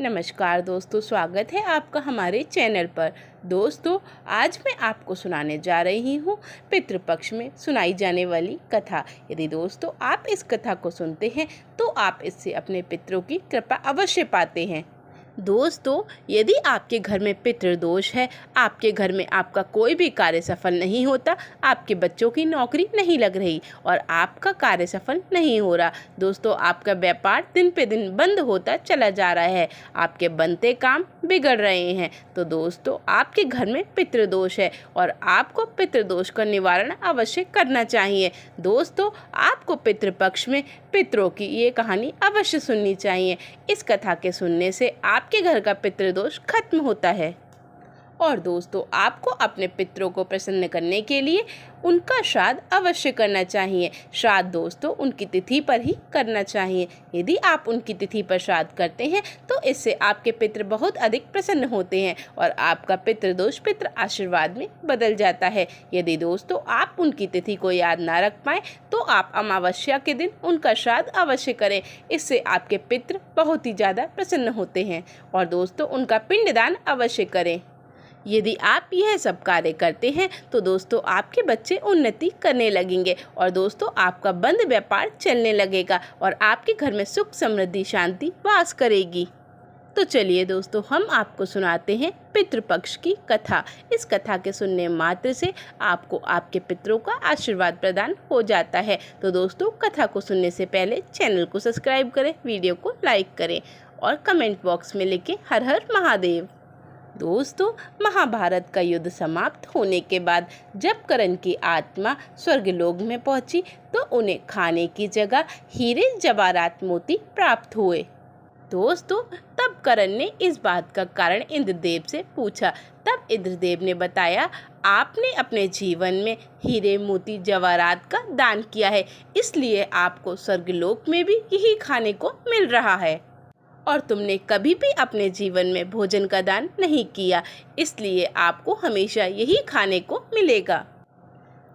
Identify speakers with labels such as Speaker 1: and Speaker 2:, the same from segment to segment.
Speaker 1: नमस्कार दोस्तों, स्वागत है आपका हमारे चैनल पर। दोस्तों, आज मैं आपको सुनाने जा रही हूँ पितृपक्ष में सुनाई जाने वाली कथा। यदि दोस्तों आप इस कथा को सुनते हैं तो आप इससे अपने पितरों की कृपा अवश्य पाते हैं। दोस्तों, यदि आपके घर में पितृदोष है, आपके घर में आपका कोई भी कार्य सफल नहीं होता, आपके बच्चों की नौकरी नहीं लग रही और आपका कार्य सफल नहीं हो रहा, दोस्तों आपका व्यापार दिन पे दिन बंद होता चला जा रहा है, आपके बनते काम बिगड़ रहे हैं, तो दोस्तों आपके घर में पितृदोष है और आपको पितृदोष का निवारण अवश्य करना चाहिए। दोस्तों, आपको पितृपक्ष में पितरों की ये कहानी अवश्य सुननी चाहिए। इस कथा के सुनने से आपके घर का पितृदोष खत्म होता है। और दोस्तों, आपको अपने पितरों को प्रसन्न करने के लिए उनका श्राद्ध अवश्य करना चाहिए। श्राद्ध दोस्तों उनकी तिथि पर ही करना चाहिए। यदि आप उनकी तिथि पर श्राद्ध करते हैं तो इससे आपके पितृ बहुत अधिक प्रसन्न होते हैं और आपका पितृदोष पितृ आशीर्वाद में बदल जाता है। यदि दोस्तों आप उनकी तिथि को याद ना रख पाएँ तो आप अमावस्या के दिन उनका श्राद्ध अवश्य करें। इससे आपके पितृ बहुत ही ज़्यादा प्रसन्न होते हैं। और दोस्तों उनका पिंडदान अवश्य करें। यदि आप यह सब कार्य करते हैं तो दोस्तों आपके बच्चे उन्नति करने लगेंगे और दोस्तों आपका बंद व्यापार चलने लगेगा और आपके घर में सुख समृद्धि शांति वास करेगी। तो चलिए दोस्तों, हम आपको सुनाते हैं पितृपक्ष की कथा। इस कथा के सुनने मात्र से आपको आपके पितरों का आशीर्वाद प्रदान हो जाता है। तो दोस्तों, कथा को सुनने से पहले चैनल को सब्सक्राइब करें, वीडियो को लाइक करें और कमेंट बॉक्स में लिखें हर हर महादेव। दोस्तों, महाभारत का युद्ध समाप्त होने के बाद जब कर्ण की आत्मा स्वर्गलोक में पहुंची तो उन्हें खाने की जगह हीरे जवाहरात मोती प्राप्त हुए। दोस्तों, तब कर्ण ने इस बात का कारण इंद्रदेव से पूछा। तब इंद्रदेव ने बताया, आपने अपने जीवन में हीरे मोती जवाहरात का दान किया है, इसलिए आपको स्वर्गलोक में भी यही खाने को मिल रहा है और तुमने कभी भी अपने जीवन में भोजन का दान नहीं किया, इसलिए आपको हमेशा यही खाने को मिलेगा।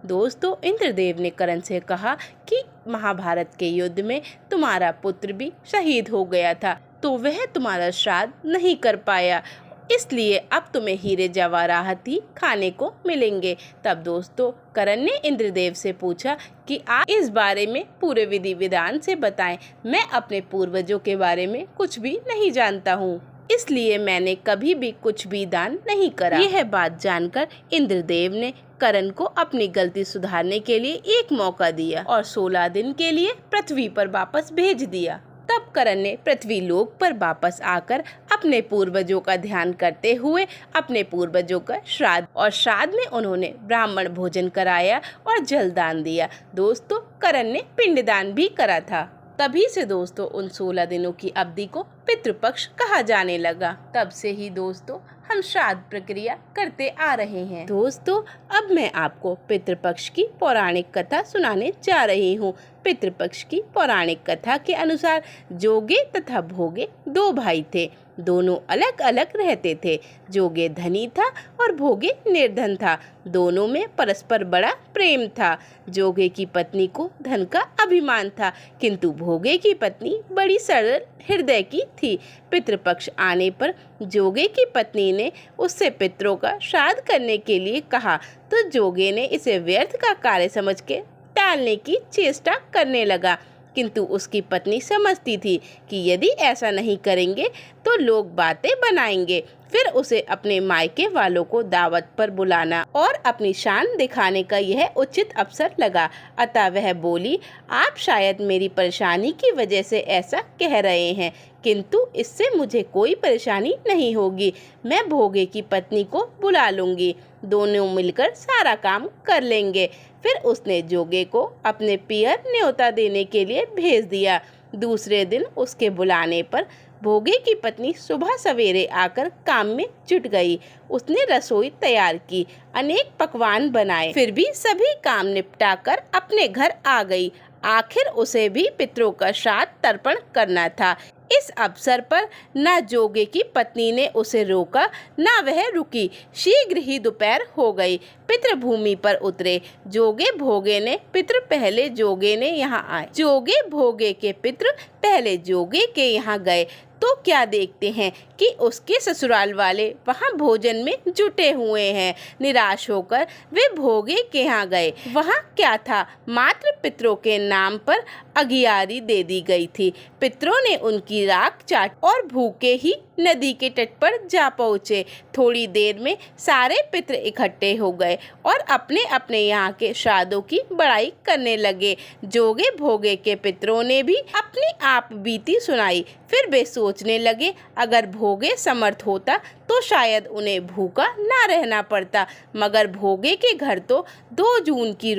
Speaker 1: दोस्तों, इंद्रदेव ने कर्ण से कहा कि महाभारत के युद्ध में तुम्हारा पुत्र भी शहीद हो गया था, तो वह तुम्हारा श्राद्ध नहीं कर पाया, इसलिए अब तुम्हें हीरे जवाहरात ही खाने को मिलेंगे। तब दोस्तों कर्ण ने इंद्रदेव से पूछा कि आप इस बारे में पूरे विधि विधान से बताएं। मैं अपने पूर्वजों के बारे में कुछ भी नहीं जानता हूँ, इसलिए मैंने कभी भी कुछ भी दान नहीं करा। यह बात जानकर इंद्रदेव ने कर्ण को अपनी गलती सुधारने के लिए एक मौका दिया और 16 दिन के लिए पृथ्वी पर वापस भेज दिया। तब कर्ण ने पृथ्वी लोक पर वापस आकर अपने पूर्वजों का ध्यान करते हुए अपने पूर्वजों का श्राद्ध और श्राद्ध में उन्होंने ब्राह्मण भोजन कराया और जलदान दिया। दोस्तों, कर्ण ने पिंडदान भी करा था। तभी से दोस्तों उन 16 दिनों की अवधि को पितृपक्ष कहा जाने लगा। तब से ही दोस्तों हम श्राद्ध प्रक्रिया करते आ रहे हैं। दोस्तों, अब मैं आपको पितृपक्ष की पौराणिक कथा सुनाने जा रही हूँ। पितृपक्ष की पौराणिक कथा के अनुसार जोगे तथा भोगे 2 भाई थे। दोनों अलग अलग रहते थे। जोगे धनी था और भोगे निर्धन था। दोनों में परस्पर बड़ा प्रेम था। जोगे की पत्नी को धन का अभिमान था, किंतु भोगे की पत्नी बड़ी सरल हृदय की थी। पितृपक्ष आने पर जोगे की पत्नी ने उससे पितरों का श्राद्ध करने के लिए कहा, तो जोगे ने इसे व्यर्थ का कार्य समझ के टालने की चेष्टा करने लगा, किंतु उसकी पत्नी समझती थी कि यदि ऐसा नहीं करेंगे तो लोग बातें बनाएंगे। फिर उसे अपने मायके वालों को दावत पर बुलाना और अपनी शान दिखाने का यह उचित अवसर लगा। अतः वह बोली, आप शायद मेरी परेशानी की वजह से ऐसा कह रहे हैं, किंतु इससे मुझे कोई परेशानी नहीं होगी। मैं भोगे की पत्नी को बुला लूँगी, दोनों मिलकर सारा काम कर लेंगे। फिर उसने जोगे को अपने पियर न्योता देने के लिए भेज दिया। दूसरे दिन उसके बुलाने पर भोगे की पत्नी सुबह सवेरे आकर काम में जुट गई। उसने रसोई तैयार की, अनेक पकवान बनाए, फिर भी सभी काम निपटाकर अपने घर आ गई। आखिर उसे भी पितरों का श्राद्ध तर्पण करना था। इस अवसर पर न जोगे की पत्नी ने उसे रोका, न वह रुकी। शीघ्र ही दोपहर हो गई। पितृभूमि पर उतरे। जोगे भोगे ने पितृ पहले जोगे ने यहाँ आए। जोगे भोगे के पितृ पहले जोगे के यहाँ गए। तो क्या देखते हैं कि उसके ससुराल वाले वहाँ भोजन में जुटे हुए हैं। निराश होकर वे भोगे के यहाँ गए। वहाँ क्या था, मात्र पितरों के नाम पर अगियारी दे दी गई थी। पितरों ने उनकी राख चाट और भूखे ही नदी के तट पर जा पहुँचे। थोड़ी देर में सारे पितर इकट्ठे हो गए और अपने अपने यहाँ के श्राद्धों की बड़ाई करने लगे। जोगे भोगे के पितरों ने भी अपनी आप बीती सुनाई। फिर वे सोचने लगे, अगर भोगे समर्थ होता तो शायद उन्हें भूखा ना रहना पड़ता, मगर भोगे के घर तो 2 जून की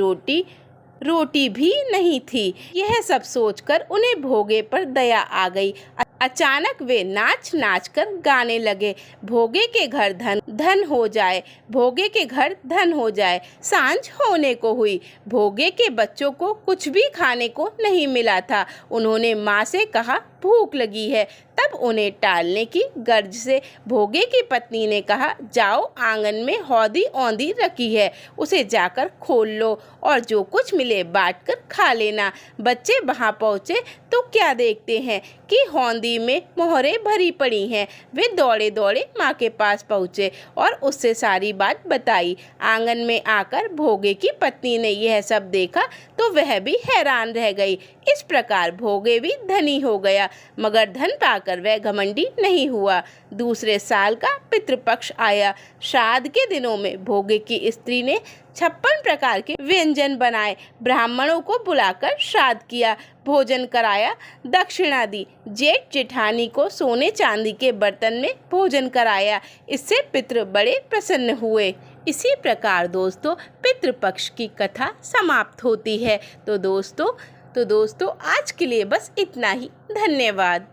Speaker 1: रोटी भी नहीं थी। यह सब सोचकर उन्हें भोगे पर दया आ गई। अचानक वे नाच नाच कर गाने लगे, भोगे के घर धन हो जाए, भोगे के घर धन हो जाए। सांझ होने को हुई। भोगे के बच्चों को कुछ भी खाने को नहीं मिला था। उन्होंने माँ से कहा, भूख लगी है। तब उन्हें टालने की गर्ज से भोगे की पत्नी ने कहा, जाओ, आंगन में हौदी औंधी रखी है, उसे जाकर खोल लो और जो कुछ मिले बांट कर खा लेना। बच्चे वहाँ पहुँचे तो क्या देखते हैं कि हौदी में मोहरें भरी पड़ी हैं। वे दौड़े दौड़े माँ के पास पहुँचे और उससे सारी बात बताई। आंगन में आकर भोगे की पत्नी ने यह सब देखा तो वह भी हैरान रह गई। इस प्रकार भोगे भी धनी हो गया, मगर धन पाकर वह घमंडी नहीं हुआ। दूसरे साल का पितृपक्ष आया। श्राद्ध के दिनों में भोगे की स्त्री ने 56 प्रकार के व्यंजन बनाए। ब्राह्मणों को बुलाकर श्राद्ध किया, भोजन कराया, दक्षिणा दी। जेठ जेठानी को सोने चांदी के बर्तन में भोजन कराया। इससे पितृ बड़े प्रसन्न हुए। इसी प्रकार दोस्तों पितृपक्ष की कथा समाप्त होती है। तो दोस्तों आज के लिए बस इतना ही। धन्यवाद।